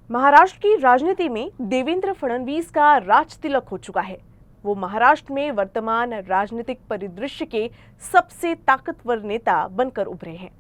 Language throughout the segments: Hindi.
महाराष्ट्र की राजनीति में देवेंद्र फडणवीस का राज तिलक हो चुका है। वो महाराष्ट्र में वर्तमान राजनीतिक परिदृश्य के सबसे ताकतवर नेता बनकर उभरे हैं।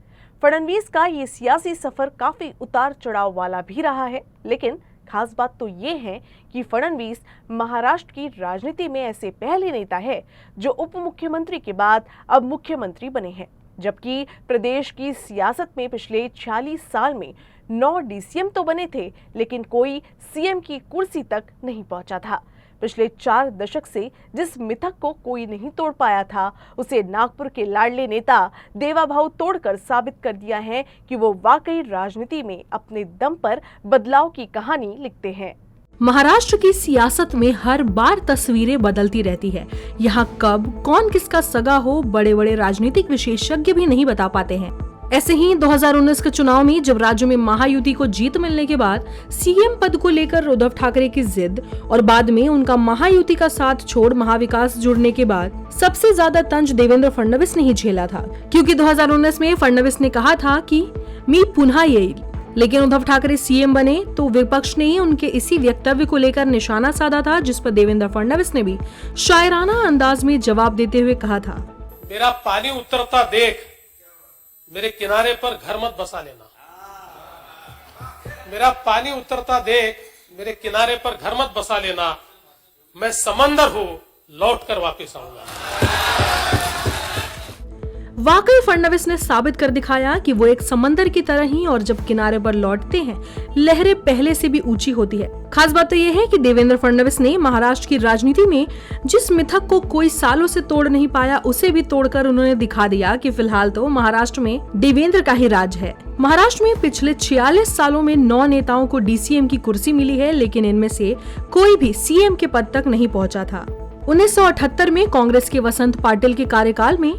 फडणवीस का ये सियासी सफर काफी उतार चढ़ाव वाला भी रहा है, लेकिन खास बात तो ये है कि फडणवीस महाराष्ट्र की राजनीति में ऐसे पहले नेता है जो उप मुख्यमंत्री के बाद अब मुख्यमंत्री बने हैं। जबकि प्रदेश की सियासत में पिछले 46 साल में 9 डीसीएम तो बने थे, लेकिन कोई सीएम की कुर्सी तक नहीं पहुंचा था। पिछले 4 दशक से जिस मिथक को कोई नहीं तोड़ पाया था, उसे नागपुर के लाडले नेता देवाभाऊ तोड़कर साबित कर दिया है कि वो वाकई राजनीति में अपने दम पर बदलाव की कहानी लिखते हैं। महाराष्ट्र की सियासत में हर बार तस्वीरें बदलती रहती है। यहाँ कब कौन किसका सगा हो, बड़े बड़े राजनीतिक विशेषज्ञ भी नहीं बता पाते हैं। ऐसे ही 2019 के चुनाव में जब राज्य में महायुति को जीत मिलने के बाद सीएम पद को लेकर उद्धव ठाकरे की जिद और बाद में उनका महायुति का साथ छोड़ महाविकास जुड़ने के बाद सबसे ज्यादा तंज देवेंद्र फडणवीस ने ही झेला था, क्योंकि 2019 में फडणवीस ने कहा था कि मी पुन्हा येईल, लेकिन उद्धव ठाकरे सीएम बने तो विपक्ष ने ही उनके इसी वक्तव्य को लेकर निशाना साधा था, जिस पर देवेंद्र फडणवीस ने भी शायराना अंदाज में जवाब देते हुए कहा था, मेरा पानी उतरता देख मेरे किनारे पर घर मत बसा लेना। मेरा पानी उतरता देख मेरे किनारे पर घर मत बसा लेना। मैं समंदर हूं, लौट कर वापस आऊंगा। वाकई फडणवीस ने साबित कर दिखाया कि वो एक समंदर की तरह ही, और जब किनारे पर लौटते हैं लहरें पहले से भी ऊंची होती है। खास बात तो ये है कि देवेंद्र फडणवीस ने महाराष्ट्र की राजनीति में जिस मिथक को कोई सालों से तोड़ नहीं पाया, उसे भी तोड़कर उन्होंने दिखा दिया कि फिलहाल तो महाराष्ट्र में देवेंद्र का ही राज है। महाराष्ट्र में पिछले 46 सालों में 9 नेताओं को डीसीएम की कुर्सी मिली है, लेकिन इनमें से कोई भी सीएम के पद तक नहीं पहुंचा था। 1978 में कांग्रेस के वसंत पाटिल के कार्यकाल में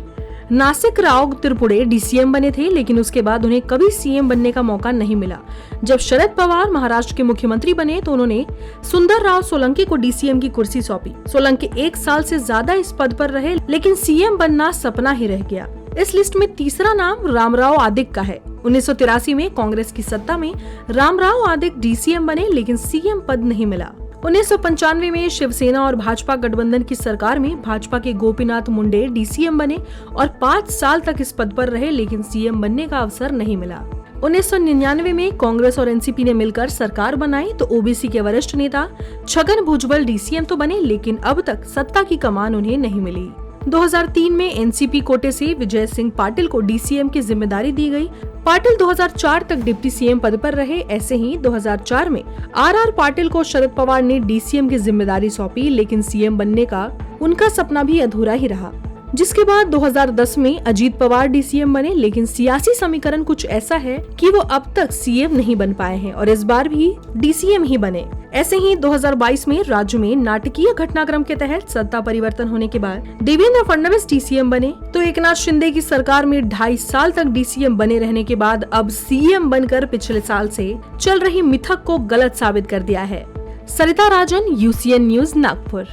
नासिकराव त्रिपुरे डीसीएम बने थे, लेकिन उसके बाद उन्हें कभी सीएम बनने का मौका नहीं मिला। जब शरद पवार महाराष्ट्र के मुख्यमंत्री बने तो उन्होंने सुंदरराव सोलंकी को डीसीएम की कुर्सी सौंपी। सोलंकी 1 साल से ज्यादा इस पद पर रहे, लेकिन सीएम बनना सपना ही रह गया। इस लिस्ट में तीसरा नाम रामराव आदिक का है। 1983 में कांग्रेस की सत्ता में रामराव आदिक डीसीएम बने, लेकिन सीएम पद नहीं मिला। 1995 में शिवसेना और भाजपा गठबंधन की सरकार में भाजपा के गोपीनाथ मुंडे डीसीएम बने और 5 साल तक इस पद पर रहे, लेकिन सीएम बनने का अवसर नहीं मिला। 1999 में कांग्रेस और एनसीपी ने मिलकर सरकार बनाई तो ओबीसी के वरिष्ठ नेता छगन भुजबल डीसीएम तो बने, लेकिन अब तक सत्ता की कमान उन्हें नहीं मिली। 2003 में एनसीपी कोटे से विजय सिंह पाटिल को डीसीएम की जिम्मेदारी दी गई। पाटिल 2004 तक डिप्टी सीएम पद पर रहे। ऐसे ही 2004 में आर पाटिल को शरद पवार ने डीसीएम की जिम्मेदारी सौंपी, लेकिन सीएम बनने का उनका सपना भी अधूरा ही रहा। जिसके बाद 2010 में अजीत पवार डीसीएम बने, लेकिन सियासी समीकरण कुछ ऐसा है कि वो अब तक सीएम नहीं बन पाए हैं और इस बार भी डीसीएम ही बने। ऐसे ही 2022 में राज्य में नाटकीय घटनाक्रम के तहत सत्ता परिवर्तन होने के बाद देवेंद्र फडणवीस डीसीएम बने, तो एकनाथ शिंदे की सरकार में 2.5 साल तक डीसीएम बने रहने के बाद अब सीएम बनकर पिछले साल से चल रही मिथक को गलत साबित कर दिया है। सरिता राजन, यूसीएन न्यूज, नागपुर।